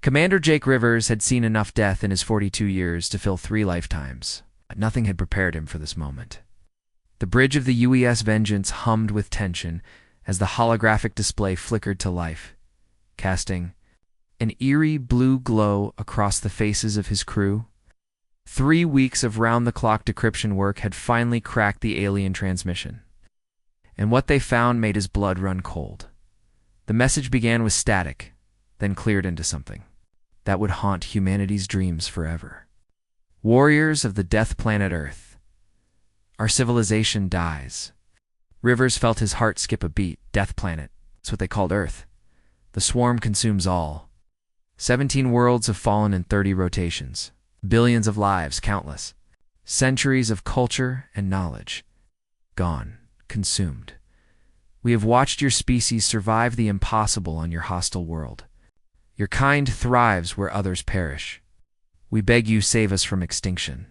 Commander Jake Rivers had seen enough death in his 42 years to fill 3 lifetimes, but nothing had prepared him for this moment. The bridge of the UES Vengeance hummed with tension as the holographic display flickered to life, casting an eerie blue glow across the faces of his crew. 3 weeks of round-the-clock decryption work had finally cracked the alien transmission, and what they found made his blood run cold. The message began with static, then cleared into something that would haunt humanity's dreams forever. Warriors of the death planet Earth, our civilization dies. Rivers felt his heart skip a beat. Death planet, that's what they called Earth. The swarm consumes all. 17 worlds have fallen in 30 rotations. Billions of lives, countless. Centuries of culture and knowledge. Gone, consumed. We have watched your species survive the impossible on your hostile world. Your kind thrives where others perish. We beg you, save us from extinction.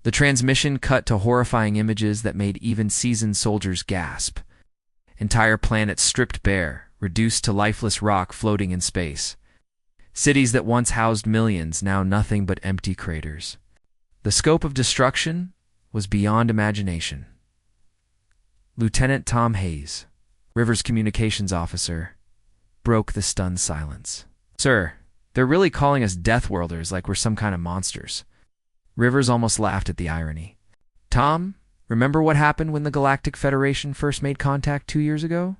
The transmission cut to horrifying images that made even seasoned soldiers gasp. Entire planets stripped bare, reduced to lifeless rock floating in space. Cities that once housed millions, now nothing but empty craters. The scope of destruction was beyond imagination. Lieutenant Tom Hayes, Rivers' communications officer, broke the stunned silence. "Sir, they're really calling us Deathworlders like we're some kind of monsters." Rivers almost laughed at the irony. "Tom, remember what happened when the Galactic Federation first made contact 2 years ago?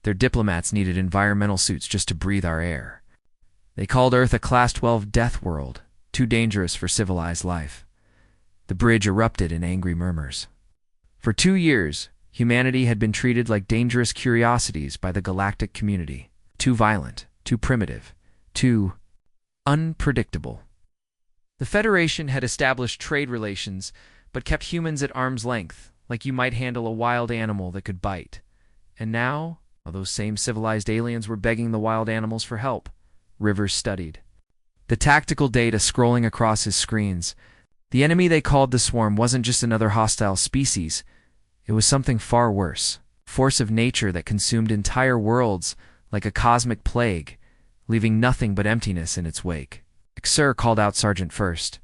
Their diplomats needed environmental suits just to breathe our air. They called Earth a Class 12 death world, too dangerous for civilized life." The bridge erupted in angry murmurs. For 2 years, humanity had been treated like dangerous curiosities by the galactic community. Too violent, too primitive, too unpredictable. The Federation had established trade relations, but kept humans at arm's length, like you might handle a wild animal that could bite. And now, those same civilized aliens were begging the wild animals for help. Rivers studied the tactical data scrolling across his screens. The enemy they called the swarm wasn't just another hostile species. It was something far worse, a force of nature that consumed entire worlds like a cosmic plague, leaving nothing but emptiness in its wake. "Sir," called out Sergeant First.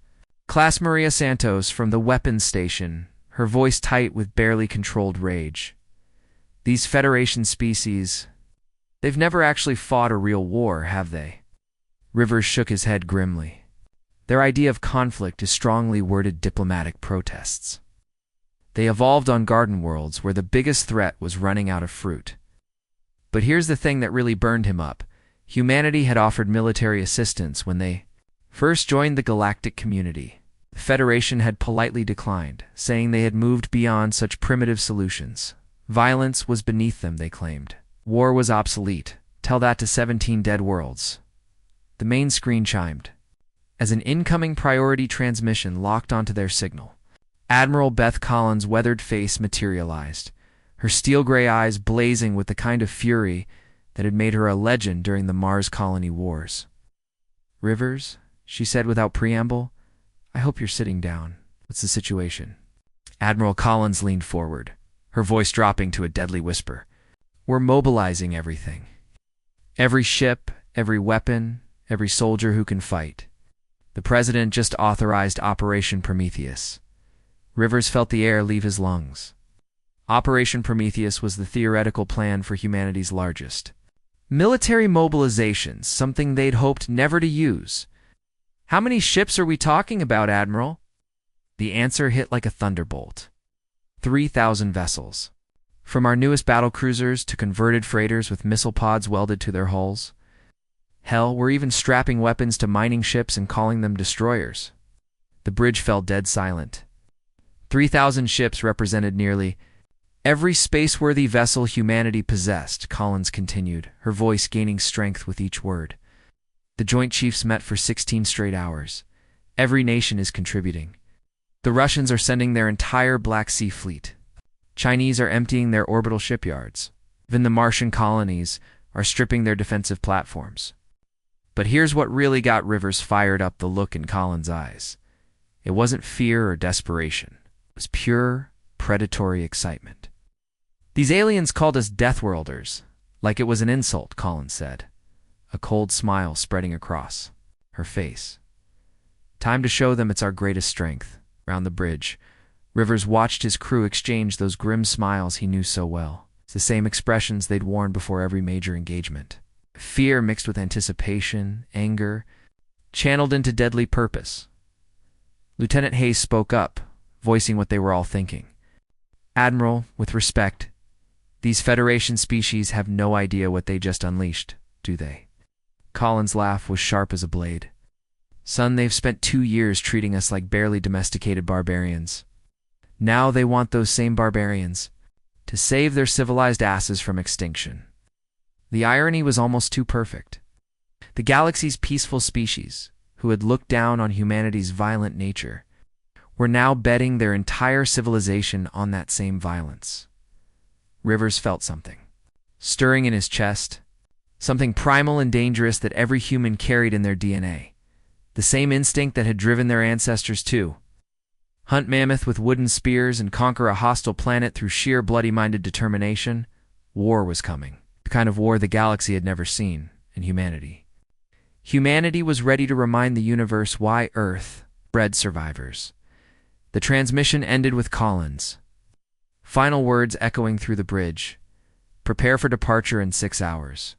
Class Maria Santos from the weapons station, her voice tight with barely controlled rage. "These Federation species, they've never actually fought a real war, have they?" Rivers shook his head grimly. "Their idea of conflict is strongly worded diplomatic protests. They evolved on garden worlds where the biggest threat was running out of fruit." But here's the thing that really burned him up. Humanity had offered military assistance when they first joined the galactic community. The Federation had politely declined, saying they had moved beyond such primitive solutions. Violence was beneath them, they claimed. War was obsolete. Tell that to 17 dead worlds. The main screen chimed as an incoming priority transmission locked onto their signal. Admiral Beth Collins' weathered face materialized, her steel-gray eyes blazing with the kind of fury that had made her a legend during the Mars Colony Wars. "Rivers," she said without preamble, "I hope you're sitting down. What's the situation?" Admiral Collins leaned forward, her voice dropping to a deadly whisper. "We're mobilizing everything. Every ship, every weapon, every soldier who can fight. The President just authorized Operation Prometheus." Rivers felt the air leave his lungs. Operation Prometheus was the theoretical plan for humanity's largest military mobilizations, something they'd hoped never to use. "How many ships are we talking about, Admiral?" The answer hit like a thunderbolt. 3,000 vessels. From our newest battlecruisers to converted freighters with missile pods welded to their hulls. Hell, we're even strapping weapons to mining ships and calling them destroyers. The bridge fell dead silent. 3,000 ships represented nearly every space-worthy vessel humanity possessed, Collins continued, her voice gaining strength with each word. The Joint Chiefs met for 16 straight hours. Every nation is contributing. The Russians are sending their entire Black Sea fleet. Chinese are emptying their orbital shipyards. Even the Martian colonies are stripping their defensive platforms. But here's what really got Rivers fired up: the look in Collins' eyes. It wasn't fear or desperation. It was pure, predatory excitement. "These aliens called us Deathworlders, like it was an insult," Collins said. a cold smile spreading across her face. "Time to show them it's our greatest strength." Round the bridge, Rivers watched his crew exchange those grim smiles he knew so well. It's the same expressions they'd worn before every major engagement. Fear mixed with anticipation, anger, channeled into deadly purpose. Lieutenant Hayes spoke up, voicing what they were all thinking. "Admiral, with respect, these Federation species have no idea what they just unleashed, do they?" Colin's laugh was sharp as a blade. "Son, they've spent 2 years treating us like barely domesticated barbarians. Now they want those same barbarians to save their civilized asses from extinction." The irony was almost too perfect. The galaxy's peaceful species, who had looked down on humanity's violent nature, were now betting their entire civilization on that same violence. Rivers felt something stirring in his chest, something primal and dangerous that every human carried in their DNA, the same instinct that had driven their ancestors to hunt mammoth with wooden spears and conquer a hostile planet through sheer bloody-minded determination. War was coming, the kind of war the galaxy had never seen, and humanity. Humanity was ready to remind the universe why Earth bred survivors. The transmission ended with Colin's final words echoing through the bridge. "Prepare for departure in 6 hours.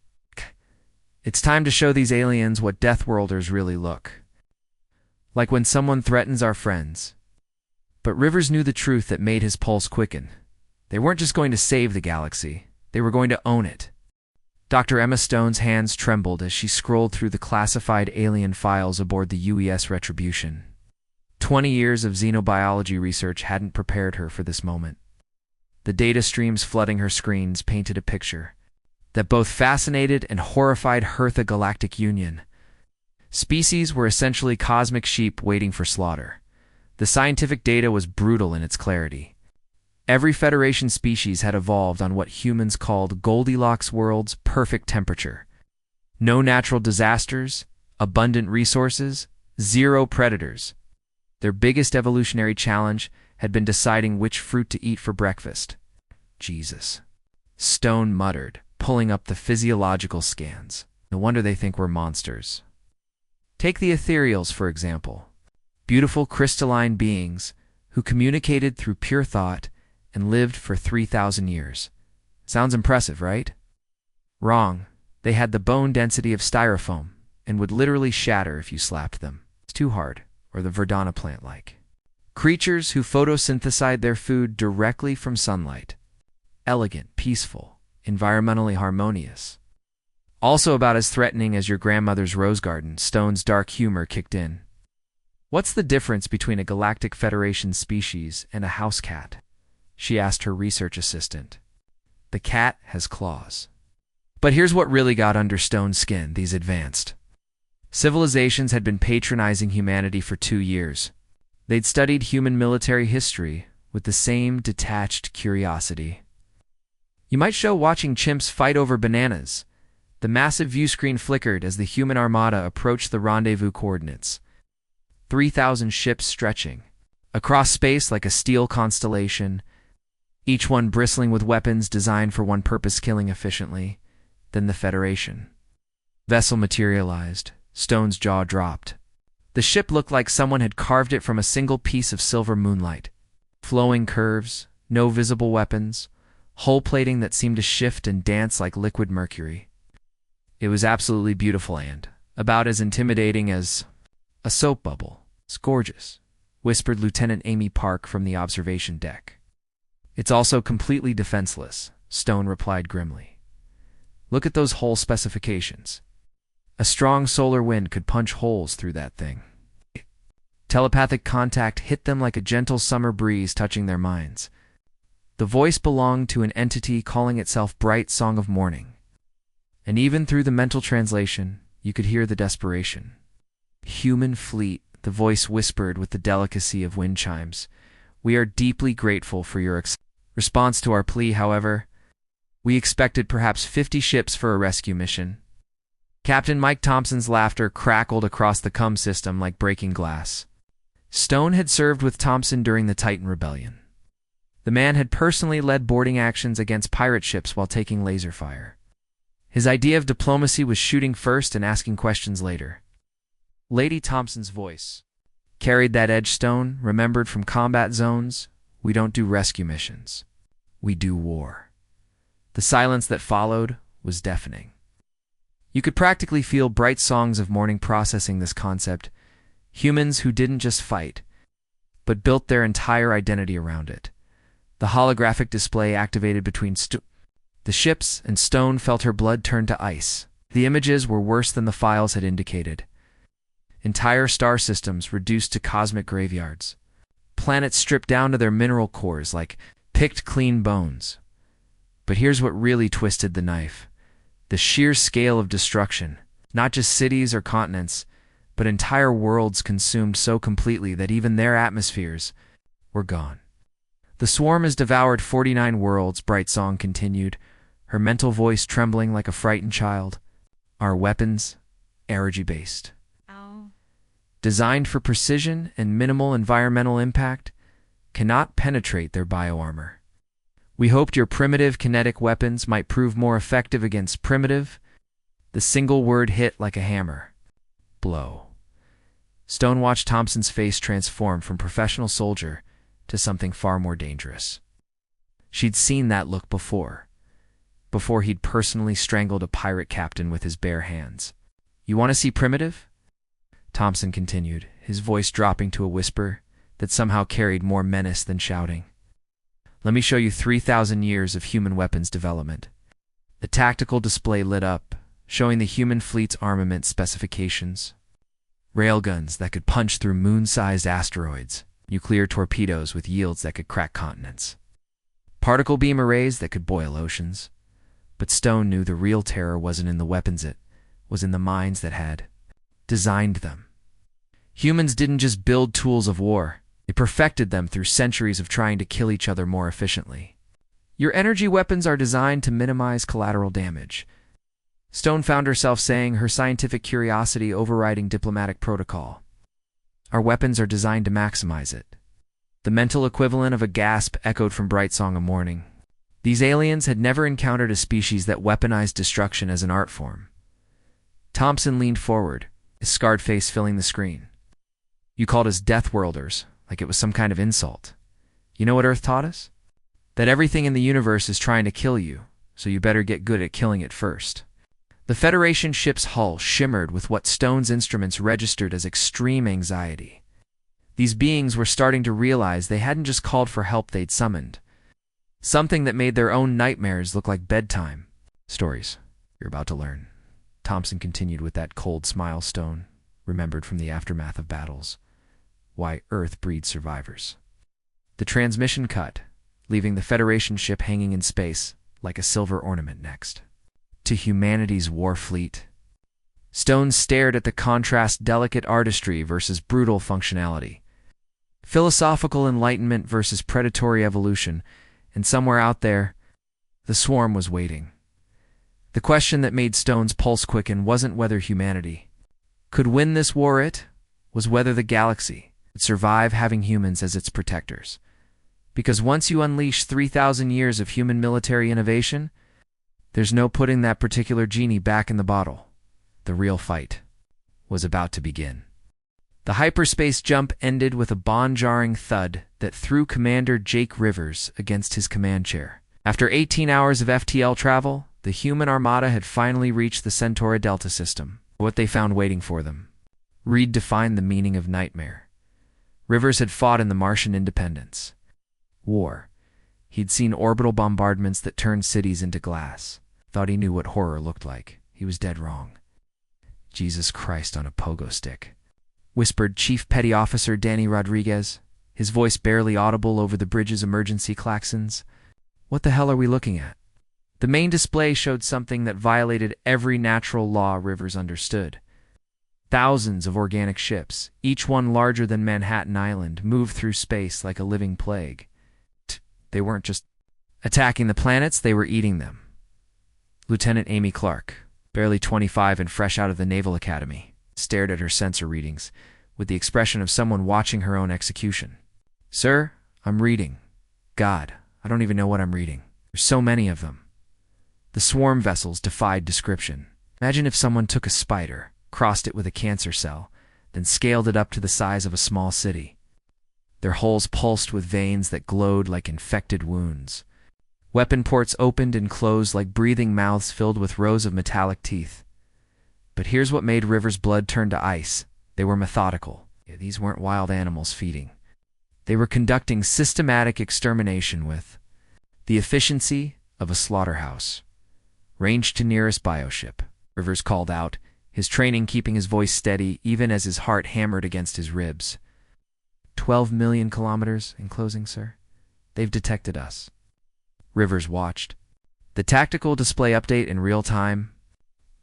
It's time to show these aliens what Deathworlders really look like when someone threatens our friends." But Rivers knew the truth that made his pulse quicken. They weren't just going to save the galaxy, they were going to own it. Dr. Emma Stone's hands trembled as she scrolled through the classified alien files aboard the UES Retribution. 20 years of xenobiology research hadn't prepared her for this moment. The data streams flooding her screens painted a picture that both fascinated and horrified her. The Galactic Union species were essentially cosmic sheep waiting for slaughter. The scientific data was brutal in its clarity. Every Federation species had evolved on what humans called Goldilocks world's perfect temperature. No natural disasters, abundant resources, 0 predators. Their biggest evolutionary challenge had been deciding which fruit to eat for breakfast. "Jesus," Stone muttered, pulling up the physiological scans. "No wonder they think we're monsters." Take the ethereals, for example. Beautiful crystalline beings who communicated through pure thought and lived for 3,000 years. Sounds impressive, right? Wrong. They had the bone density of styrofoam and would literally shatter if you slapped them. It's too hard, or the Verdana plant-like. Creatures who photosynthesized their food directly from sunlight. Elegant, peaceful, environmentally harmonious. Also about as threatening as your grandmother's rose garden. Stone's dark humor kicked in. "What's the difference between a Galactic Federation species and a house cat?" she asked her research assistant. "The cat has claws." But here's what really got under Stone's skin. These advanced civilizations had been patronizing humanity for 2 years. They'd studied human military history with the same detached curiosity. You might show watching chimps fight over bananas. The massive view screen flickered as the human armada approached the rendezvous coordinates. 3,000 ships stretching across space like a steel constellation, each one bristling with weapons designed for one purpose: killing efficiently. Then the Federation vessel materialized. Stone's jaw dropped. The ship looked like someone had carved it from a single piece of silver moonlight. Flowing curves, no visible weapons, hull plating that seemed to shift and dance like liquid mercury. It was absolutely beautiful and about as intimidating as a soap bubble. "It's gorgeous," whispered Lieutenant Amy Park from the observation deck. "It's also completely defenseless," Stone replied grimly. "Look at those hull specifications. A strong solar wind could punch holes through that thing." Telepathic contact hit them like a gentle summer breeze touching their minds. The voice belonged to an entity calling itself Bright Song of Morning. And even through the mental translation, you could hear the desperation. "Human fleet," the voice whispered with the delicacy of wind chimes. "We are deeply grateful for your response to our plea, however. We expected perhaps 50 ships for a rescue mission." Captain Mike Thompson's laughter crackled across the comm system like breaking glass. Stone had served with Thompson during the Titan Rebellion. The man had personally led boarding actions against pirate ships while taking laser fire. His idea of diplomacy was shooting first and asking questions later. Lady Thompson's voice carried that edge stone, remembered from combat zones. We don't do rescue missions. We do war. The silence that followed was deafening. You could practically feel bright songs of mourning processing this concept, humans who didn't just fight, but built their entire identity around it. The holographic display activated between the ships, and Stone felt her blood turn to ice. The images were worse than the files had indicated. Entire star systems reduced to cosmic graveyards. Planets stripped down to their mineral cores like picked clean bones. But here's what really twisted the knife. The sheer scale of destruction. Not just cities or continents, but entire worlds consumed so completely that even their atmospheres were gone. The swarm has devoured 49 worlds, Bright Song continued, her mental voice trembling like a frightened child. Our weapons, energy-based. Designed for precision and minimal environmental impact, cannot penetrate their bioarmor. We hoped your primitive kinetic weapons might prove more effective against primitive. The single word hit like a hammer. Blow. Stone watched Thompson's face transform from professional soldier to something far more dangerous. She'd seen that look before he'd personally strangled a pirate captain with his bare hands. You want to see primitive? Thompson continued, his voice dropping to a whisper that somehow carried more menace than shouting. Let me show you 3,000 years of human weapons development. The tactical display lit up, showing the human fleet's armament specifications. Railguns that could punch through moon-sized asteroids, nuclear torpedoes with yields that could crack continents, particle beam arrays that could boil oceans. But Stone knew the real terror wasn't in the weapons, it was in the minds that had designed them. Humans didn't just build tools of war, they perfected them through centuries of trying to kill each other more efficiently. Your energy weapons are designed to minimize collateral damage. Stone found herself saying, her scientific curiosity overriding diplomatic protocol. Our weapons are designed to maximize it. The mental equivalent of a gasp echoed from Bright Song a morning. These aliens had never encountered a species that weaponized destruction as an art form. Thompson leaned forward, his scarred face filling the screen. You called us Deathworlders, like it was some kind of insult. You know what Earth taught us? That everything in the universe is trying to kill you, so you better get good at killing it first. The Federation ship's hull shimmered with what Stone's instruments registered as extreme anxiety. These beings were starting to realize they hadn't just called for help they'd summoned. Something that made their own nightmares look like bedtime stories. You're about to learn. Thompson continued with that cold smile Stone remembered from the aftermath of battles. Why Earth breeds survivors. The transmission cut, leaving the Federation ship hanging in space like a silver ornament next to humanity's war fleet. Stone stared at the contrast, delicate artistry versus brutal functionality, philosophical enlightenment versus predatory evolution, and somewhere out there, the swarm was waiting. The question that made Stone's pulse quicken wasn't whether humanity could win this war, it was whether the galaxy could survive having humans as its protectors. Because once you unleash 3,000 years of human military innovation, there's no putting that particular genie back in the bottle. The real fight was about to begin. The hyperspace jump ended with a bone-jarring thud that threw Commander Jake Rivers against his command chair. After 18 hours of FTL travel, the human armada had finally reached the Centauri Delta system. What they found waiting for them. Reed defined the meaning of nightmare. Rivers had fought in the Martian independence war. He'd seen orbital bombardments that turned cities into glass. Thought he knew what horror looked like. He was dead wrong. Jesus Christ on a pogo stick, whispered Chief Petty Officer Danny Rodriguez, his voice barely audible over the bridge's emergency klaxons. What the hell are we looking at? The main display showed something that violated every natural law Rivers understood. Thousands of organic ships, each one larger than Manhattan Island, moved through space like a living plague. They weren't just attacking the planets, they were eating them. Lieutenant Amy Clark, barely 25 and fresh out of the Naval Academy, stared at her sensor readings with the expression of someone watching her own execution. Sir, I'm reading. God, I don't even know what I'm reading. There's so many of them. The swarm vessels defied description. Imagine if someone took a spider, crossed it with a cancer cell, then scaled it up to the size of a small city. Their hulls pulsed with veins that glowed like infected wounds. Weapon ports opened and closed like breathing mouths filled with rows of metallic teeth. But here's what made River's blood turn to ice. They were methodical. These weren't wild animals feeding. They were conducting systematic extermination with the efficiency of a slaughterhouse. "Range to nearest bioship," Rivers called out, his training keeping his voice steady even as his heart hammered against his ribs. 12 million kilometers in closing, sir. They've detected us. Rivers watched the tactical display update in real time.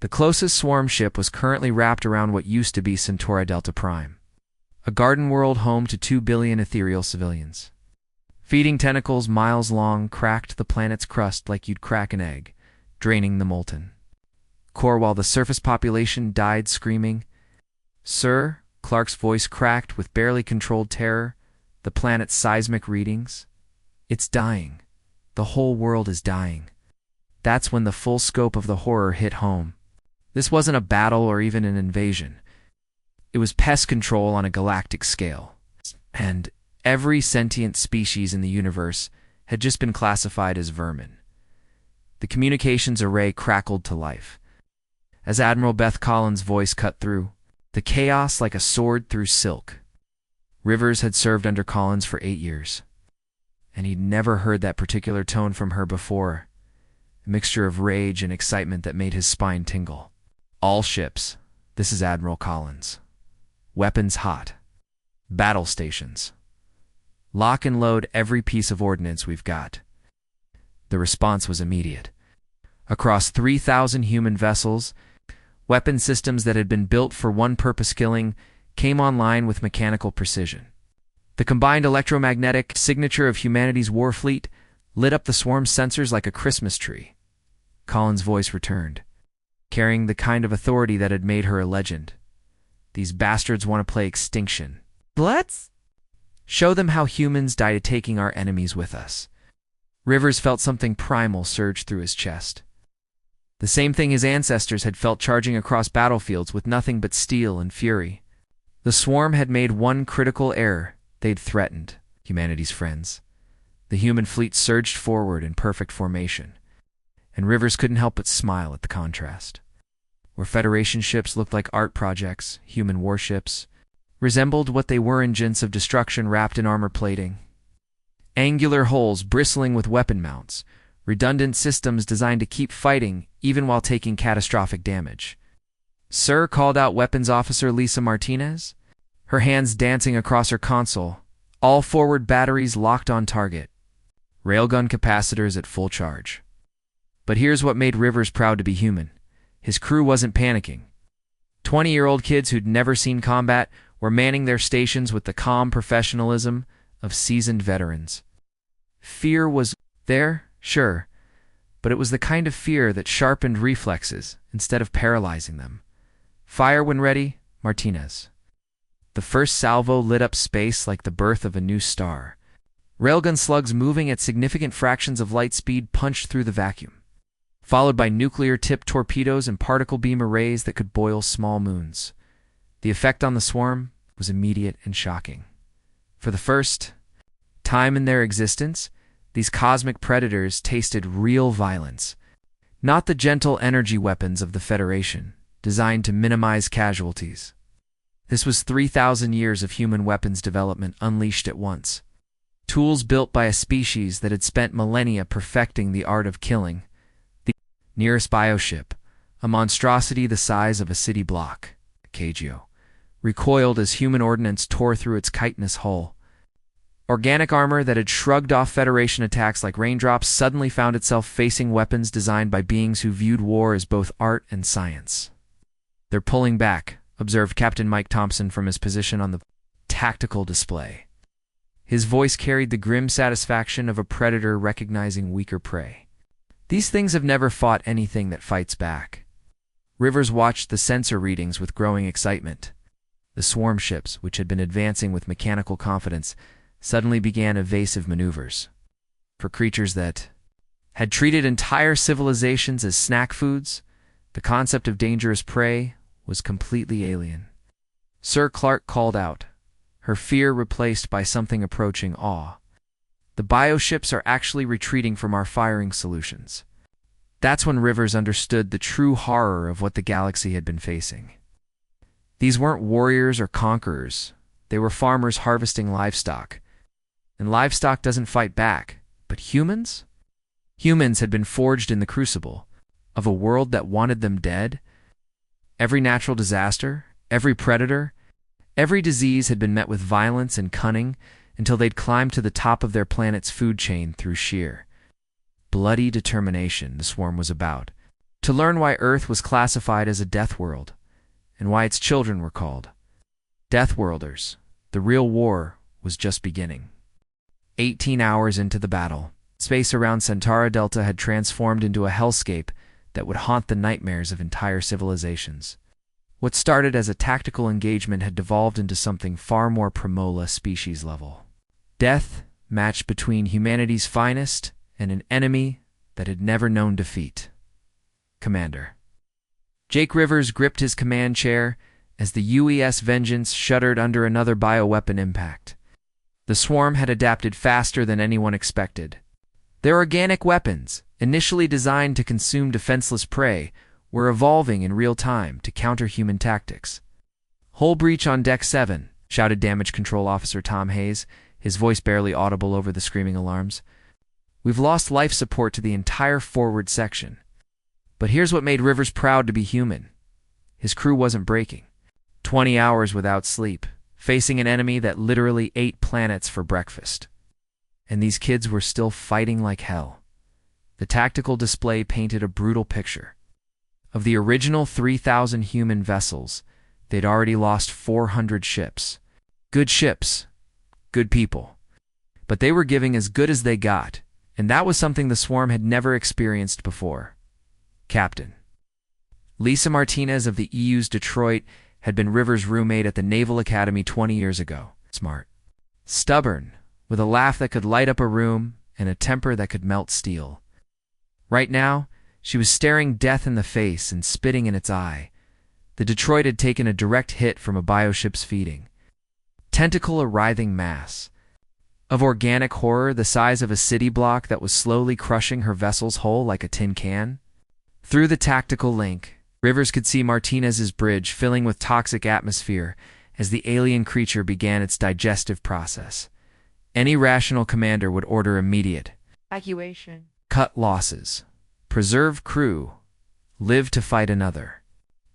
The closest swarm ship was currently wrapped around what used to be Centauri Delta Prime, a garden world home to 2 billion ethereal civilians. Feeding tentacles miles long cracked the planet's crust like you'd crack an egg, draining the molten core while the surface population died screaming. "Sir," Clark's voice cracked with barely controlled terror, "the planet's seismic readings. It's dying. The whole world is dying." That's when the full scope of the horror hit home. This wasn't a battle or even an invasion. It was pest control on a galactic scale. And every sentient species in the universe had just been classified as vermin. The communications array crackled to life. As Admiral Beth Collins' voice cut through, the chaos like a sword through silk. Rivers had served under Collins for 8 years, and he'd never heard that particular tone from her before, a mixture of rage and excitement that made his spine tingle. "All ships, this is Admiral Collins. Weapons hot. Battle stations. Lock and load every piece of ordnance we've got." The response was immediate. Across 3,000 human vessels, weapon systems that had been built for one purpose, killing, came online with mechanical precision. The combined electromagnetic signature of humanity's war fleet lit up the swarm's sensors like a Christmas tree. Colin's voice returned, carrying the kind of authority that had made her a legend. "These bastards want to play extinction. Let's show them how humans die to taking our enemies with us." Rivers felt something primal surge through his chest. The same thing his ancestors had felt charging across battlefields with nothing but steel and fury. The swarm had made one critical error. They'd threatened humanity's friends. The human fleet surged forward in perfect formation, and Rivers couldn't help but smile at the contrast. Where Federation ships looked like art projects, human warships resembled what they were, engines of destruction wrapped in armor plating. Angular hulls bristling with weapon mounts, redundant systems designed to keep fighting even while taking catastrophic damage. "Sir," called out Weapons Officer Lisa Martinez, her hands dancing across her console, "all forward batteries locked on target. Railgun capacitors at full charge." But here's what made Rivers proud to be human. His crew wasn't panicking. 20-year-old kids who'd never seen combat were manning their stations with the calm professionalism of seasoned veterans. Fear was there, sure, but it was the kind of fear that sharpened reflexes instead of paralyzing them. "Fire when ready, Martinez." The first salvo lit up space like the birth of a new star. Railgun slugs moving at significant fractions of light speed punched through the vacuum, followed by nuclear-tipped torpedoes and particle beam arrays that could boil small moons. The effect on the swarm was immediate and shocking. For the first time in their existence, these cosmic predators tasted real violence, not the gentle energy weapons of the Federation, designed to minimize casualties. This was 3,000 years of human weapons development unleashed at once. Tools built by a species that had spent millennia perfecting the art of killing. The nearest bioship, a monstrosity the size of a city block, Kagio, recoiled as human ordnance tore through its chitinous hull. Organic armor that had shrugged off Federation attacks like raindrops suddenly found itself facing weapons designed by beings who viewed war as both art and science. "They're pulling back," observed Captain Mike Thompson from his position on the tactical display. His voice carried the grim satisfaction of a predator recognizing weaker prey. "These things have never fought anything that fights back." Rivers watched the sensor readings with growing excitement. The swarm ships, which had been advancing with mechanical confidence, suddenly began evasive maneuvers. For creatures that had treated entire civilizations as snack foods, the concept of dangerous prey was completely alien. Sir Clark called out, her fear replaced by something approaching awe. The bioships are actually retreating from our firing solutions. That's when Rivers understood the true horror of what the galaxy had been facing. These weren't warriors or conquerors. They were farmers harvesting livestock. And livestock doesn't fight back. But humans? Humans had been forged in the crucible of a world that wanted them dead. Every natural disaster, every predator, every disease had been met with violence and cunning until they'd climbed to the top of their planet's food chain through sheer bloody determination. The swarm was about to learn why Earth was classified as a death world and why its children were called Deathworlders. The real war was just beginning. 18 hours into the battle, space around Centauri Delta had transformed into a hellscape that would haunt the nightmares of entire civilizations. What started as a tactical engagement had devolved into something far more Primola species level. Death matched between humanity's finest and an enemy that had never known defeat. Commander. Jake Rivers gripped his command chair as the UES Vengeance shuddered under another bioweapon impact. The swarm had adapted faster than anyone expected. Their organic weapons, initially designed to consume defenseless prey, were evolving in real time to counter human tactics. "Hull breach on Deck 7, shouted Damage Control Officer Tom Hayes, his voice barely audible over the screaming alarms. "We've lost life support to the entire forward section." But here's what made Rivers proud to be human. His crew wasn't breaking. 20 hours without sleep, facing an enemy that literally ate planets for breakfast. And these kids were still fighting like hell. The tactical display painted a brutal picture. Of the original 3,000 human vessels, they'd already lost 400 ships. Good ships, good people. But they were giving as good as they got, and that was something the swarm had never experienced before. Captain. Lisa Martinez of the EU's Detroit had been Rivers' roommate at the Naval Academy 20 years ago. Smart. Stubborn, with a laugh that could light up a room and a temper that could melt steel. Right now, she was staring death in the face and spitting in its eye. The Detroit had taken a direct hit from a bioship's feeding. Tentacle a writhing mass of organic horror the size of a city block that was slowly crushing her vessel's hull like a tin can. Through the tactical link, Rivers could see Martinez's bridge filling with toxic atmosphere as the alien creature began its digestive process. Any rational commander would order immediate evacuation, cut losses, preserve crew, live to fight another.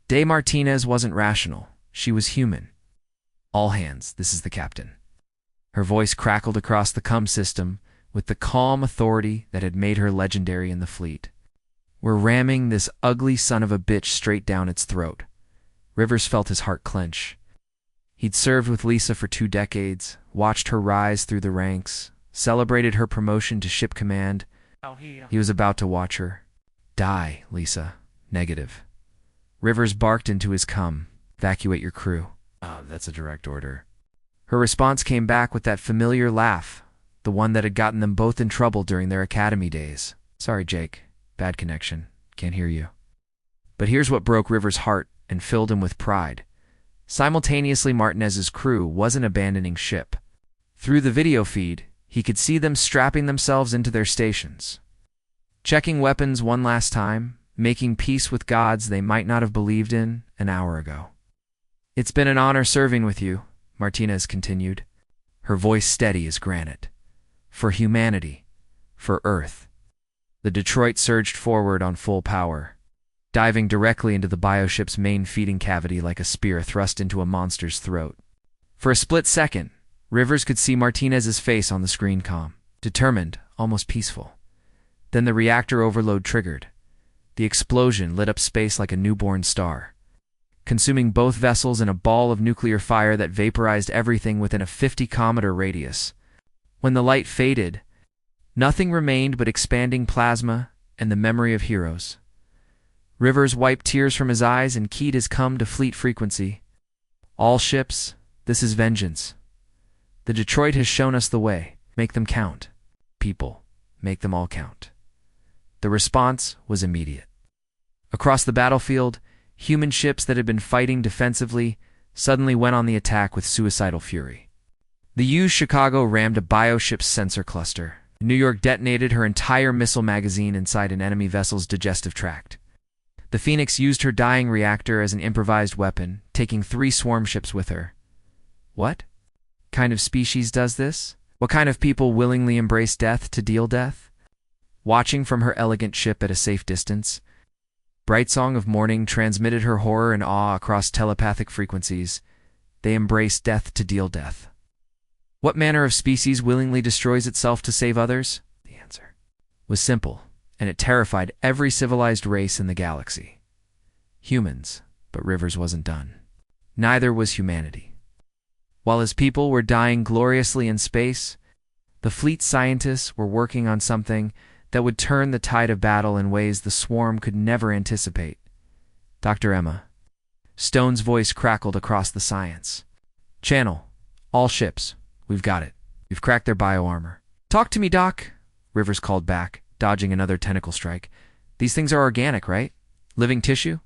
De Martinez wasn't rational. She was human. "All hands, this is the captain." Her voice crackled across the comm system with the calm authority that had made her legendary in the fleet. "We're ramming this ugly son of a bitch straight down its throat." Rivers felt his heart clench. He'd served with Lisa for 2 decades, watched her rise through the ranks, celebrated her promotion to ship command. He was about to watch her die. "Lisa, negative." Rivers barked into his cum. "Evacuate your crew." "Oh, that's a direct order." Her response came back with that familiar laugh, the one that had gotten them both in trouble during their academy days. "Sorry, Jake. Bad connection. Can't hear you." But here's what broke Rivers' heart and filled him with pride. Simultaneously, Martinez's crew wasn't abandoning ship. Through the video feed, he could see them strapping themselves into their stations, checking weapons one last time, making peace with gods they might not have believed in an hour ago. "It's been an honor serving with you," Martinez continued, her voice steady as granite. "For humanity, for Earth." The Detroit surged forward on full power, diving directly into the bioship's main feeding cavity like a spear thrust into a monster's throat. For a split second, Rivers could see Martinez's face on the screen comm, determined, almost peaceful. Then the reactor overload triggered. The explosion lit up space like a newborn star, consuming both vessels in a ball of nuclear fire that vaporized everything within a 50-kilometer radius. When the light faded, nothing remained but expanding plasma and the memory of heroes. Rivers wiped tears from his eyes and keyed his cum to fleet frequency. "All ships, this is vengeance. The Detroit has shown us the way. Make them count. People, make them all count." The response was immediate. Across the battlefield, human ships that had been fighting defensively suddenly went on the attack with suicidal fury. The used Chicago rammed a bioship's sensor cluster. New York detonated her entire missile magazine inside an enemy vessel's digestive tract. The Phoenix used her dying reactor as an improvised weapon, taking 3 swarm ships with her. What kind of species does this? What kind of people willingly embrace death to deal death? Watching from her elegant ship at a safe distance, Bright Song of Morning transmitted her horror and awe across telepathic frequencies. They embrace death to deal death. What manner of species willingly destroys itself to save others? The answer was simple, and it terrified every civilized race in the galaxy. Humans, but Rivers wasn't done. Neither was humanity. While his people were dying gloriously in space, the fleet scientists were working on something that would turn the tide of battle in ways the swarm could never anticipate. Dr. Emma. Stone's voice crackled across the science. Channel, all ships. We've got it. We've cracked their bioarmor. Talk to me, Doc, Rivers called back, dodging another tentacle strike. These things are organic, right? Living tissue?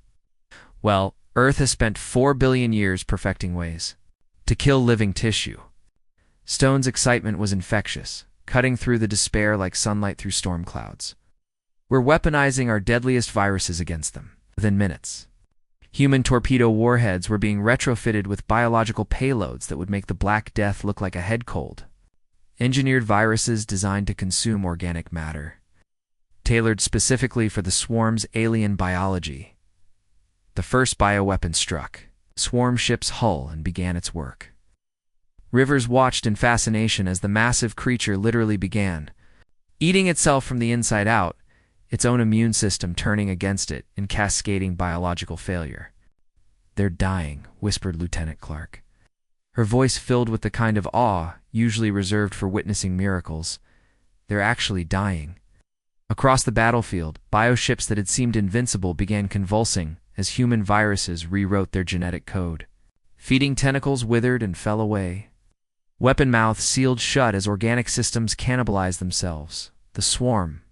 Well, Earth has spent 4 billion years perfecting ways to kill living tissue. Stone's excitement was infectious, cutting through the despair like sunlight through storm clouds. We're weaponizing our deadliest viruses against them. Within minutes, human torpedo warheads were being retrofitted with biological payloads that would make the Black Death look like a head cold. Engineered viruses designed to consume organic matter, tailored specifically for the swarm's alien biology. The first bioweapon struck the swarm ship's hull and began its work. Rivers watched in fascination as the massive creature literally began eating itself from the inside out, its own immune system turning against it in cascading biological failure. They're dying, whispered Lieutenant Clark, her voice filled with the kind of awe usually reserved for witnessing miracles. They're actually dying. Across the battlefield, bioships that had seemed invincible began convulsing as human viruses rewrote their genetic code. Feeding tentacles withered and fell away. Weapon mouths sealed shut as organic systems cannibalized themselves. The swarm,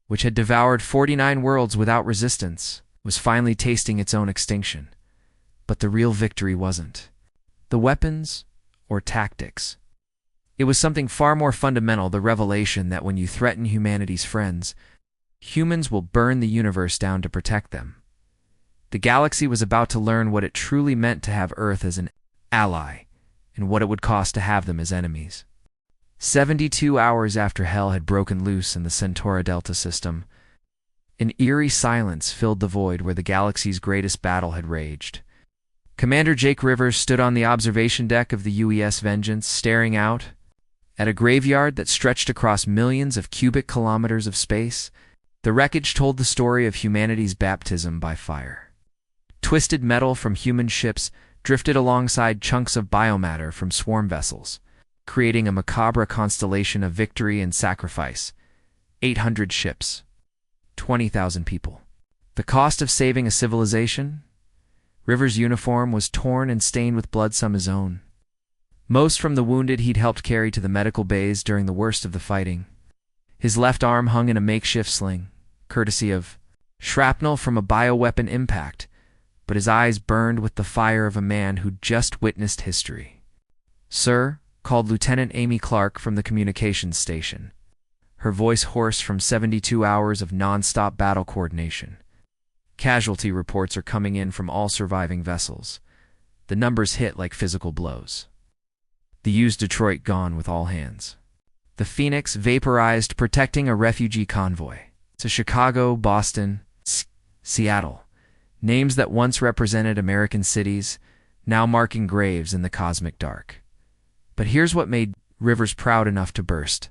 which had devoured 49 worlds without resistance, was finally tasting its own extinction. But the real victory wasn't the weapons or tactics. It was something far more fundamental, the revelation that when you threaten humanity's friends, humans will burn the universe down to protect them. The galaxy was about to learn what it truly meant to have Earth as an ally and what it would cost to have them as enemies. 72 hours after hell had broken loose in the Centauri Delta system, an eerie silence filled the void where the galaxy's greatest battle had raged. Commander Jake Rivers stood on the observation deck of the UES Vengeance, staring out at a graveyard that stretched across millions of cubic kilometers of space. The wreckage told the story of humanity's baptism by fire. Twisted metal from human ships drifted alongside chunks of biomatter from swarm vessels, creating a macabre constellation of victory and sacrifice. 800 ships, 20,000 people. The cost of saving a civilization? Rivers' uniform was torn and stained with blood, some his own. Most from the wounded he'd helped carry to the medical bays during the worst of the fighting. His left arm hung in a makeshift sling, courtesy of shrapnel from a bioweapon impact, but his eyes burned with the fire of a man who'd just witnessed history. "Sir," called Lieutenant Amy Clark from the communications station, her voice hoarse from 72 hours of non-stop battle coordination. "Casualty reports are coming in from all surviving vessels. The numbers hit like physical blows. The used Detroit gone with all hands. The Phoenix vaporized, protecting a refugee convoy. To Chicago, Boston, Seattle. Names that once represented American cities, now marking graves in the cosmic dark." But here's what made Rivers proud enough to burst.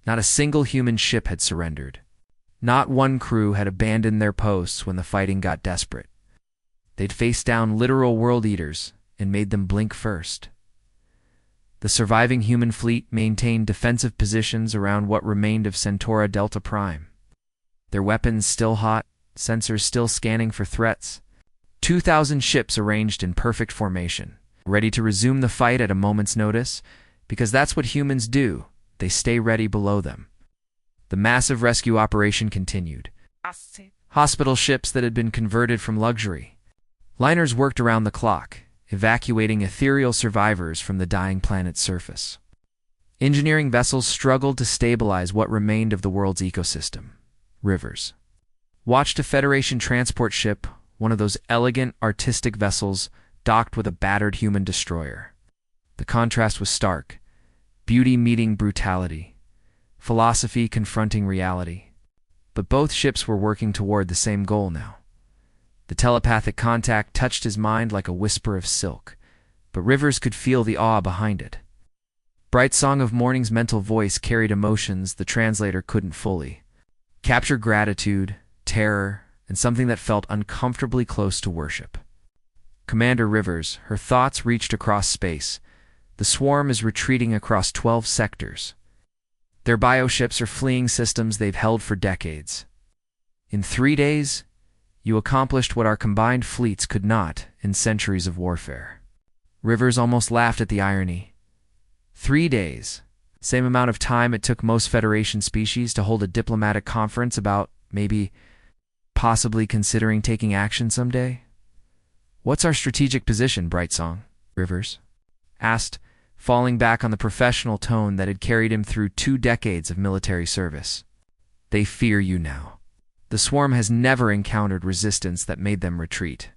Not a single human ship had surrendered. Not one crew had abandoned their posts when the fighting got desperate. They'd faced down literal world eaters and made them blink first. The surviving human fleet maintained defensive positions around what remained of Centauri Delta Prime. Their weapons still hot, sensors still scanning for threats. 2,000 ships arranged in perfect formation, ready to resume the fight at a moment's notice, because that's what humans do. They stay ready below them. The massive rescue operation continued. Hospital ships that had been converted from luxury. Liners worked around the clock, evacuating ethereal survivors from the dying planet's surface. Engineering vessels struggled to stabilize what remained of the world's ecosystem. Rivers watched a Federation transport ship, one of those elegant, artistic vessels, docked with a battered human destroyer. The contrast was stark. Beauty meeting brutality. Philosophy confronting reality. But both ships were working toward the same goal now. The telepathic contact touched his mind like a whisper of silk, but Rivers could feel the awe behind it. Bright Song of Morning's mental voice carried emotions the translator couldn't fully capture: gratitude, terror, and something that felt uncomfortably close to worship. Commander Rivers, her thoughts reached across space. The swarm is retreating across 12 sectors. Their bioships are fleeing systems they've held for decades. In 3 days, you accomplished what our combined fleets could not in centuries of warfare. Rivers almost laughed at the irony. 3 days. Same amount of time it took most Federation species to hold a diplomatic conference about, possibly considering taking action someday? What's our strategic position, Brightsong? Rivers asked, falling back on the professional tone that had carried him through 2 decades of military service. They fear you now. The swarm has never encountered resistance that made them retreat.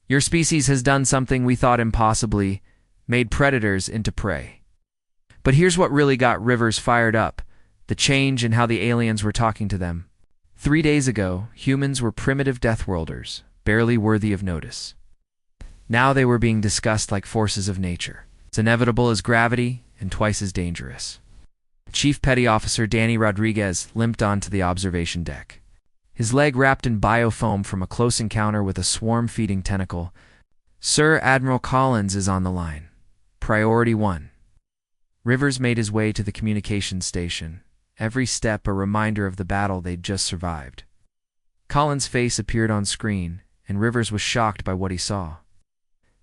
Your species has done something we thought impossibly, made predators into prey. But here's what really got Rivers fired up: the change in how the aliens were talking to them. 3 days ago, humans were primitive Deathworlders, barely worthy of notice. Now they were being discussed like forces of nature, as inevitable as gravity and twice as dangerous. Chief Petty Officer Danny Rodriguez limped onto the observation deck, his leg wrapped in biofoam from a close encounter with a swarm-feeding tentacle. Sir Admiral Collins is on the line. Priority 1. Rivers made his way to the communications station, every step a reminder of the battle they'd just survived. Collins' face appeared on screen, and Rivers was shocked by what he saw.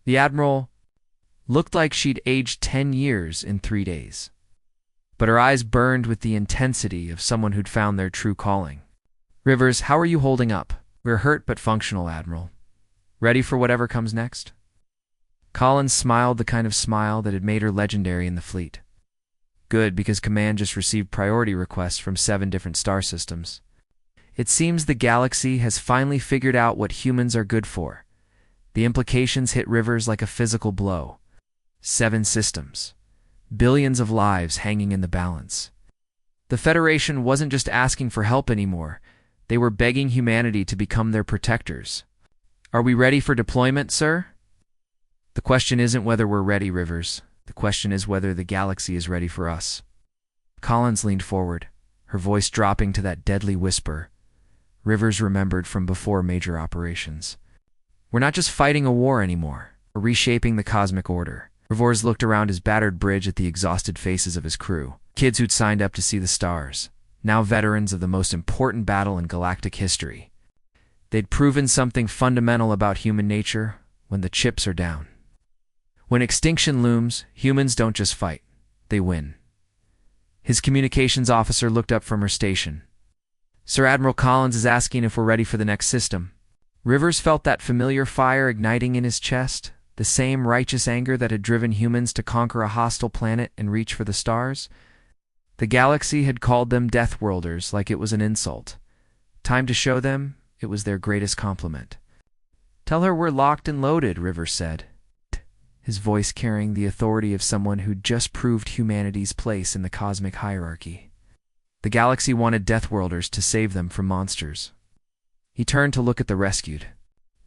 The Admiral looked like she'd aged 10 years in 3 days. But her eyes burned with the intensity of someone who'd found their true calling. Rivers, how are you holding up? We're hurt but functional, Admiral. Ready for whatever comes next? Collins smiled the kind of smile that had made her legendary in the fleet. Good, because Command just received priority requests from 7 different star systems. It seems the galaxy has finally figured out what humans are good for. The implications hit Rivers like a physical blow. 7 systems. Billions of lives hanging in the balance. The Federation wasn't just asking for help anymore. They were begging humanity to become their protectors. Are we ready for deployment, sir? The question isn't whether we're ready, Rivers. The question is whether the galaxy is ready for us. Collins leaned forward, her voice dropping to that deadly whisper Rivers remembered from before major operations. We're not just fighting a war anymore. We're reshaping the cosmic order. Rivers looked around his battered bridge at the exhausted faces of his crew, kids who'd signed up to see the stars, now veterans of the most important battle in galactic history. They'd proven something fundamental about human nature: when the chips are down. When extinction looms, humans don't just fight, they win. His communications officer looked up from her station. Sir Admiral Collins is asking if we're ready for the next system. Rivers felt that familiar fire igniting in his chest, the same righteous anger that had driven humans to conquer a hostile planet and reach for the stars. The galaxy had called them Deathworlders like it was an insult. Time to show them it was their greatest compliment. Tell her we're locked and loaded, Rivers said, his voice carrying the authority of someone who'd just proved humanity's place in the cosmic hierarchy. The galaxy wanted Deathworlders to save them from monsters. He turned to look at the rescued.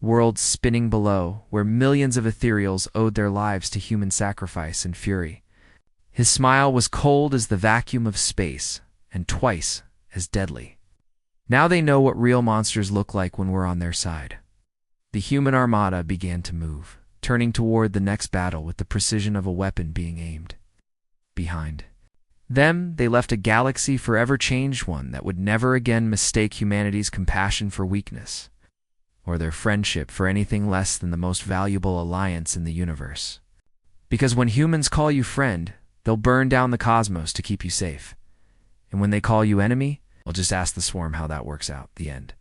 Worlds spinning below, where millions of ethereals owed their lives to human sacrifice and fury. His smile was cold as the vacuum of space, and twice as deadly. Now they know what real monsters look like when we're on their side. The human armada began to move, turning toward the next battle with the precision of a weapon being aimed. Behind them, they left a galaxy forever changed, one that would never again mistake humanity's compassion for weakness, or their friendship for anything less than the most valuable alliance in the universe. Because when humans call you friend, they'll burn down the cosmos to keep you safe. And when they call you enemy, well, just ask the swarm how that works out. The end.